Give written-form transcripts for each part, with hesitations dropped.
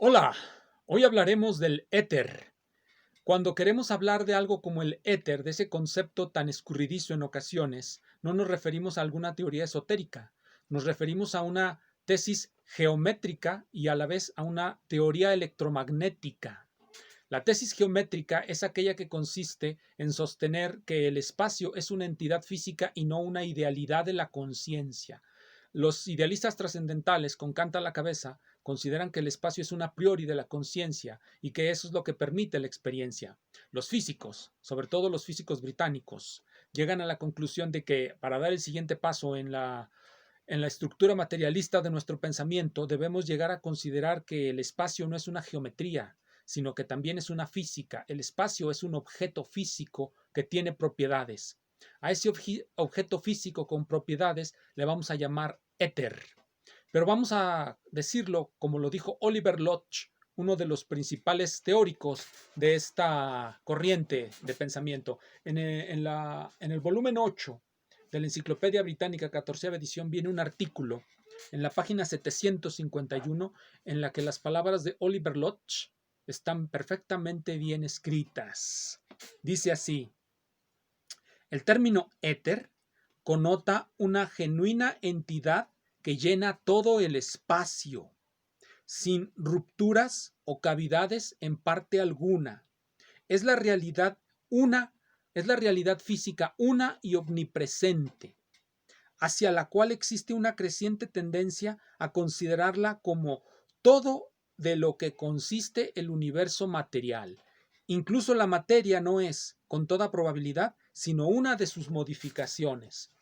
Hola, hoy hablaremos del éter. Cuando queremos hablar de algo como el éter, de ese concepto tan escurridizo en ocasiones, no nos referimos a alguna teoría esotérica, nos referimos a una tesis geométrica y a la vez a una teoría electromagnética. La tesis geométrica es aquella que consiste en sostener que el espacio es una entidad física y no una idealidad de la conciencia. Los idealistas trascendentales, con Kant a la cabeza, consideran que el espacio es un a priori de la conciencia y que eso es lo que permite la experiencia. Los físicos, sobre todo los físicos británicos, llegan a la conclusión de que para dar el siguiente paso en la estructura materialista de nuestro pensamiento, debemos llegar a considerar que el espacio no es una geometría, sino que también es una física. El espacio es un objeto físico que tiene propiedades. A ese objeto físico con propiedades le vamos a llamar éter. Pero vamos a decirlo como lo dijo Oliver Lodge, uno de los principales teóricos de esta corriente de pensamiento. En el volumen 8 de la Enciclopedia Británica, 14ª edición, viene un artículo en la página 751 en la que las palabras de Oliver Lodge están perfectamente bien escritas. Dice así: el término éter connota una genuina entidad que llena todo el espacio, sin rupturas o cavidades en parte alguna. Es la realidad una, es la realidad física una y omnipresente, hacia la cual existe una creciente tendencia a considerarla como todo de lo que consiste el universo material. Incluso la materia no es, con toda probabilidad, sino una de sus modificaciones.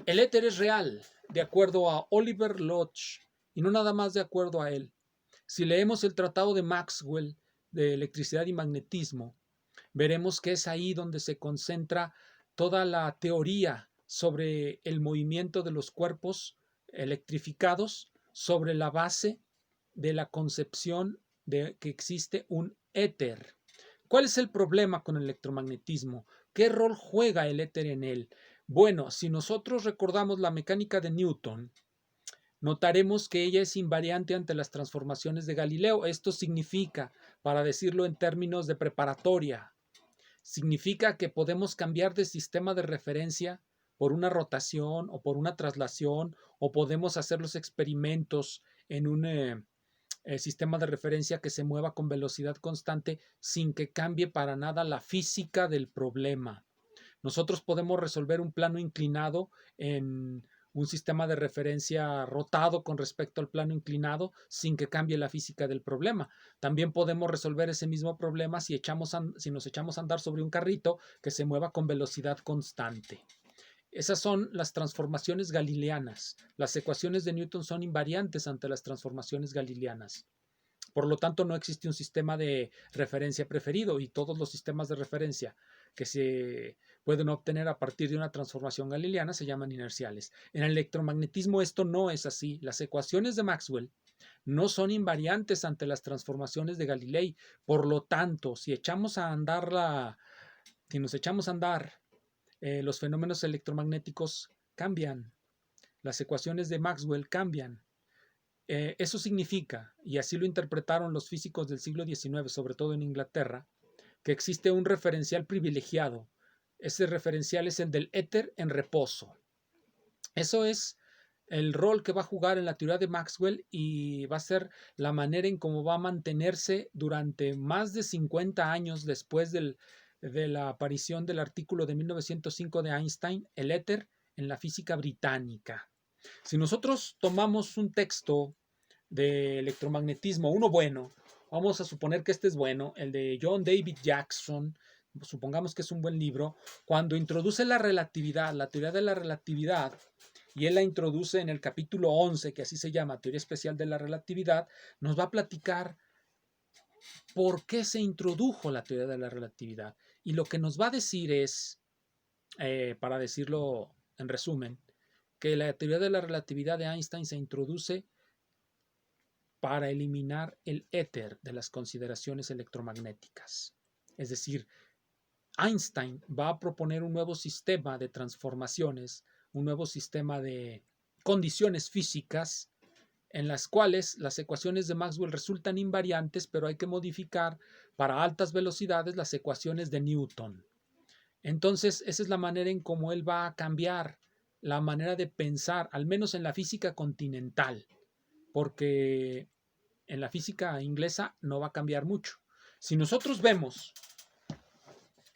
El éter es real, de acuerdo a Oliver Lodge, y no nada más de acuerdo a él. Si leemos el tratado de Maxwell de electricidad y magnetismo, veremos que es ahí donde se concentra toda la teoría sobre el movimiento de los cuerpos electrificados sobre la base de la concepción de que existe un éter. ¿Cuál es el problema con el electromagnetismo? ¿Qué rol juega el éter en él? Bueno, si nosotros recordamos la mecánica de Newton, notaremos que ella es invariante ante las transformaciones de Galileo. Esto significa, para decirlo en términos de preparatoria, significa que podemos cambiar de sistema de referencia por una rotación o por una traslación, o podemos hacer los experimentos en un sistema de referencia que se mueva con velocidad constante sin que cambie para nada la física del problema. Nosotros podemos resolver un plano inclinado en un sistema de referencia rotado con respecto al plano inclinado sin que cambie la física del problema. También podemos resolver ese mismo problema si nos echamos a andar sobre un carrito que se mueva con velocidad constante. Esas son las transformaciones galileanas. Las ecuaciones de Newton son invariantes ante las transformaciones galileanas. Por lo tanto, no existe un sistema de referencia preferido y todos los sistemas de referencia que se pueden obtener a partir de una transformación galileana se llaman inerciales. En el electromagnetismo esto no es así. Las ecuaciones de Maxwell no son invariantes ante las transformaciones de Galilei. Por lo tanto, si nos echamos a andar, los fenómenos electromagnéticos cambian. Las ecuaciones de Maxwell cambian. Eso significa, y así lo interpretaron los físicos del siglo XIX, sobre todo en Inglaterra, que existe un referencial privilegiado. Ese referencial es el del éter en reposo. Eso es el rol que va a jugar en la teoría de Maxwell y va a ser la manera en cómo va a mantenerse durante más de 50 años después de la aparición del artículo de 1905 de Einstein, el éter en la física británica. Si nosotros tomamos un texto de electromagnetismo, uno bueno, vamos a suponer que este es bueno, el de John David Jackson, supongamos que es un buen libro, cuando introduce la relatividad, la teoría de la relatividad, y él la introduce en el capítulo 11, que así se llama, Teoría Especial de la Relatividad, nos va a platicar por qué se introdujo la teoría de la relatividad. Y lo que nos va a decir es, para decirlo en resumen, que la teoría de la relatividad de Einstein se introduce para eliminar el éter de las consideraciones electromagnéticas. Es decir, Einstein va a proponer un nuevo sistema de transformaciones, un nuevo sistema de condiciones físicas en las cuales las ecuaciones de Maxwell resultan invariantes, pero hay que modificar para altas velocidades las ecuaciones de Newton. Entonces, esa es la manera en cómo él va a cambiar la manera de pensar, al menos en la física continental, porque en la física inglesa no va a cambiar mucho. Si nosotros vemos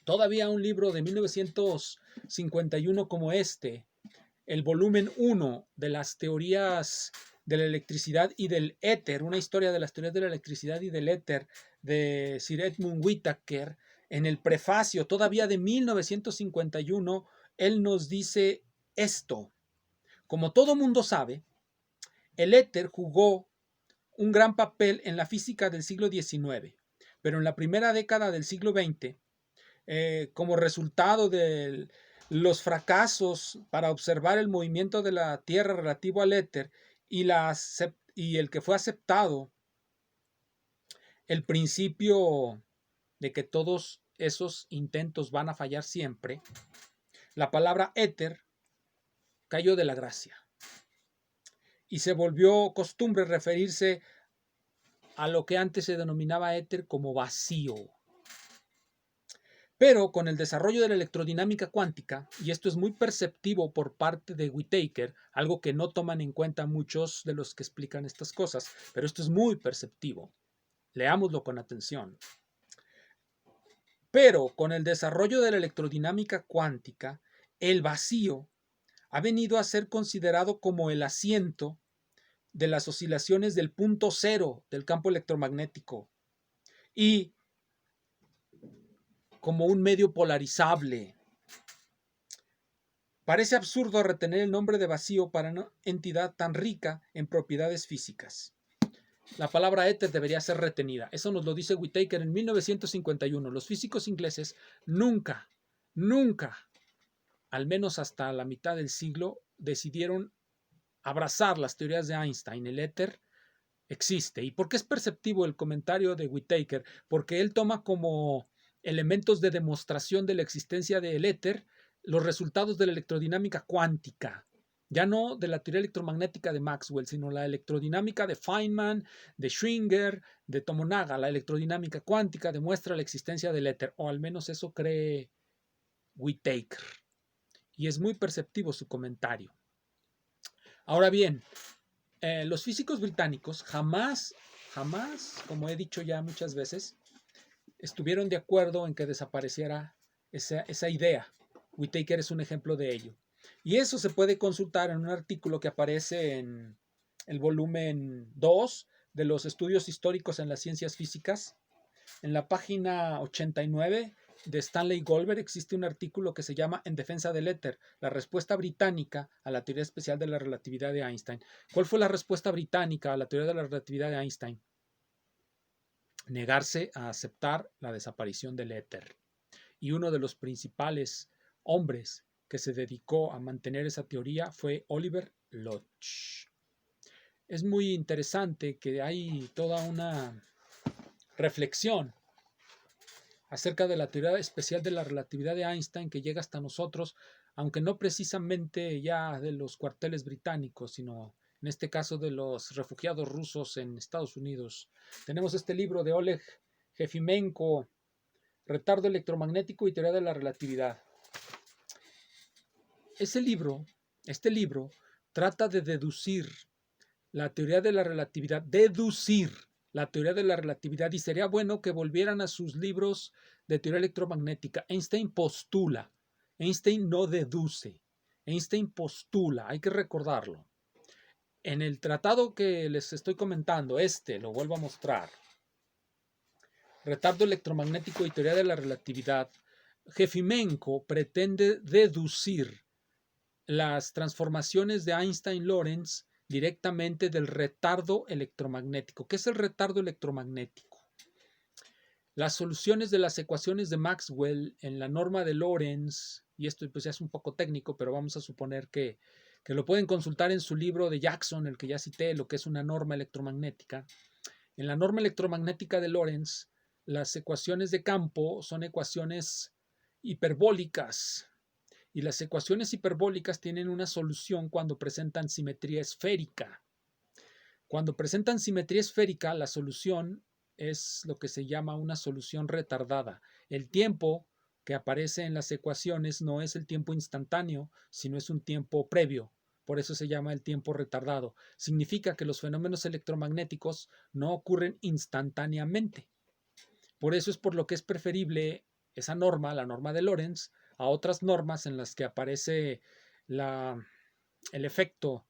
todavía un libro de 1951 como este, el volumen 1 de las teorías de la electricidad y del éter, una historia de las teorías de la electricidad y del éter de Sir Edmund Whittaker, en el prefacio todavía de 1951, él nos dice esto: como todo mundo sabe, el éter jugó un gran papel en la física del siglo XIX, pero en la primera década del siglo XX, como resultado de los fracasos para observar el movimiento de la Tierra relativo al éter y el que fue aceptado el principio de que todos esos intentos van a fallar siempre, la palabra éter cayó de la gracia y se volvió costumbre referirse a lo que antes se denominaba éter como vacío. Pero con el desarrollo de la electrodinámica cuántica, y esto es muy perceptivo por parte de Whittaker, algo que no toman en cuenta muchos de los que explican estas cosas, pero esto es muy perceptivo. Leámoslo con atención. Pero con el desarrollo de la electrodinámica cuántica, el vacío ha venido a ser considerado como el asiento de las oscilaciones del punto cero del campo electromagnético y como un medio polarizable. Parece absurdo retener el nombre de vacío para una entidad tan rica en propiedades físicas. La palabra éter debería ser retenida. Eso nos lo dice Whittaker en 1951. Los físicos ingleses nunca, al menos hasta la mitad del siglo, decidieron abrazar las teorías de Einstein. El éter existe. ¿Y por qué es perceptivo el comentario de Whittaker? Porque él toma como elementos de demostración de la existencia del éter los resultados de la electrodinámica cuántica, ya no de la teoría electromagnética de Maxwell, sino la electrodinámica de Feynman, de Schwinger, de Tomonaga. La electrodinámica cuántica demuestra la existencia del éter, o al menos eso cree Whittaker. Y es muy perceptivo su comentario. Ahora bien, los físicos británicos jamás, como he dicho ya muchas veces, estuvieron de acuerdo en que desapareciera esa idea. Whittaker es un ejemplo de ello. Y eso se puede consultar en un artículo que aparece en el volumen 2 de los estudios históricos en las ciencias físicas. En la página 89 de Stanley Goldberg existe un artículo que se llama En defensa del éter, la respuesta británica a la teoría especial de la relatividad de Einstein. ¿Cuál fue la respuesta británica a la teoría de la relatividad de Einstein? Negarse a aceptar la desaparición del éter. Y uno de los principales hombres que se dedicó a mantener esa teoría fue Oliver Lodge. Es muy interesante que hay toda una reflexión acerca de la teoría especial de la relatividad de Einstein que llega hasta nosotros, aunque no precisamente ya de los cuarteles británicos, sino en este caso de los refugiados rusos en Estados Unidos. Tenemos este libro de Oleg Jefimenko, Retardo electromagnético y teoría de la relatividad. Este libro trata de deducir la teoría de la relatividad, y sería bueno que volvieran a sus libros de teoría electromagnética. Einstein postula, Einstein no deduce, Einstein postula, hay que recordarlo. En el tratado que les estoy comentando, lo vuelvo a mostrar, Retardo electromagnético y teoría de la relatividad, Jefimenko pretende deducir las transformaciones de Einstein-Lorentz directamente del retardo electromagnético. ¿Qué es el retardo electromagnético? Las soluciones de las ecuaciones de Maxwell en la norma de Lorentz, y esto pues ya es un poco técnico, pero vamos a suponer que lo pueden consultar en su libro de Jackson, el que ya cité, lo que es una norma electromagnética. En la norma electromagnética de Lorentz, las ecuaciones de campo son ecuaciones hiperbólicas, y las ecuaciones hiperbólicas tienen una solución cuando presentan simetría esférica. Cuando presentan simetría esférica, la solución es lo que se llama una solución retardada. El tiempo que aparece en las ecuaciones no es el tiempo instantáneo, sino es un tiempo previo. Por eso se llama el tiempo retardado. Significa que los fenómenos electromagnéticos no ocurren instantáneamente. Por eso es por lo que es preferible esa norma, la norma de Lorentz, a otras normas en las que aparece el efecto.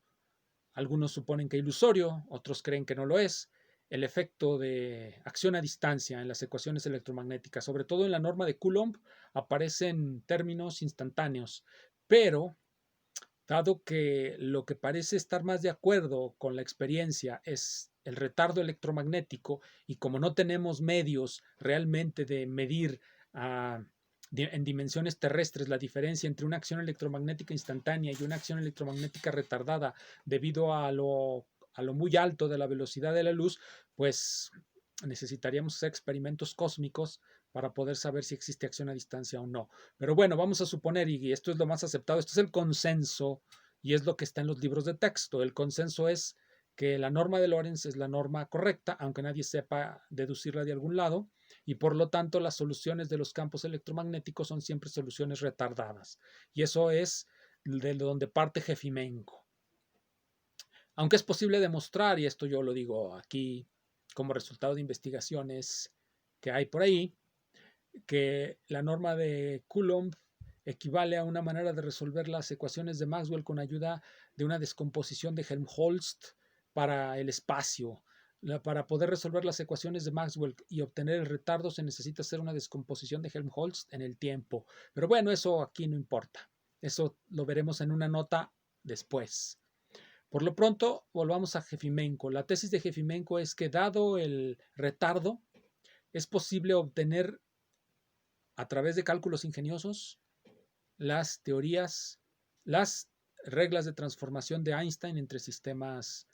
Algunos suponen que ilusorio, otros creen que no lo es, el efecto de acción a distancia en las ecuaciones electromagnéticas, sobre todo en la norma de Coulomb, aparecen términos instantáneos, pero dado que lo que parece estar más de acuerdo con la experiencia es el retardo electromagnético y como no tenemos medios realmente de medir en dimensiones terrestres la diferencia entre una acción electromagnética instantánea y una acción electromagnética retardada debido a lo muy alto de la velocidad de la luz, pues necesitaríamos hacer experimentos cósmicos para poder saber si existe acción a distancia o no. Pero bueno, vamos a suponer, y esto es lo más aceptado, esto es el consenso y es lo que está en los libros de texto. El consenso es que la norma de Lorentz es la norma correcta, aunque nadie sepa deducirla de algún lado, y por lo tanto las soluciones de los campos electromagnéticos son siempre soluciones retardadas. Y eso es de donde parte Jefimenko. Aunque es posible demostrar, y esto yo lo digo aquí como resultado de investigaciones que hay por ahí, que la norma de Coulomb equivale a una manera de resolver las ecuaciones de Maxwell con ayuda de una descomposición de Helmholtz para el espacio. Para poder resolver las ecuaciones de Maxwell y obtener el retardo se necesita hacer una descomposición de Helmholtz en el tiempo. Pero bueno, eso aquí no importa. Eso lo veremos en una nota después. Por lo pronto, volvamos a Jefimenko. La tesis de Jefimenko es que dado el retardo, es posible obtener a través de cálculos ingeniosos las teorías, las reglas de transformación de Einstein entre sistemas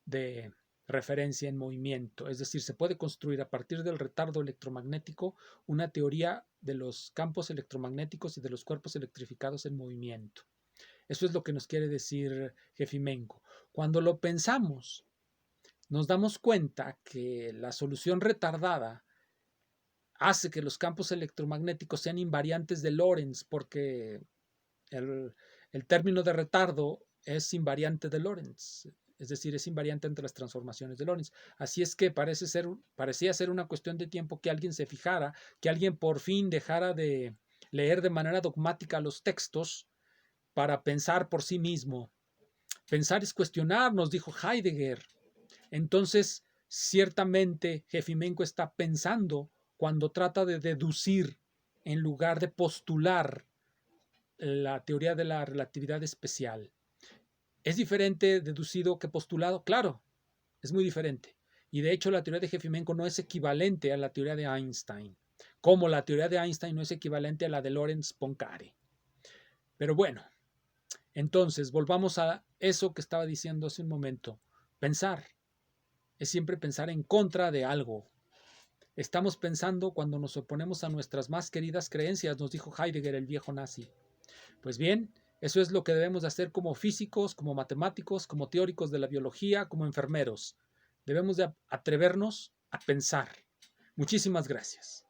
de referencia en movimiento. Es decir, se puede construir a partir del retardo electromagnético una teoría de los campos electromagnéticos y de los cuerpos electrificados en movimiento. Eso es lo que nos quiere decir Jefimenko. Cuando lo pensamos, nos damos cuenta que la solución retardada hace que los campos electromagnéticos sean invariantes de Lorentz, porque el término de retardo es invariante de Lorentz, es decir, es invariante entre las transformaciones de Lorentz. Así es que parecía ser una cuestión de tiempo que alguien se fijara, que alguien por fin dejara de leer de manera dogmática los textos para pensar por sí mismo. Pensar es cuestionar, nos dijo Heidegger. Entonces, ciertamente, Jefimenko está pensando cuando trata de deducir en lugar de postular la teoría de la relatividad especial. ¿Es diferente deducido que postulado? Claro, es muy diferente. Y de hecho la teoría de Jefimenko no es equivalente a la teoría de Einstein, como la teoría de Einstein no es equivalente a la de Lorentz-Poincaré. Pero bueno, entonces volvamos a eso que estaba diciendo hace un momento. Pensar es siempre pensar en contra de algo. Estamos pensando cuando nos oponemos a nuestras más queridas creencias, nos dijo Heidegger, el viejo nazi. Pues bien, eso es lo que debemos de hacer como físicos, como matemáticos, como teóricos de la biología, como enfermeros. Debemos de atrevernos a pensar. Muchísimas gracias.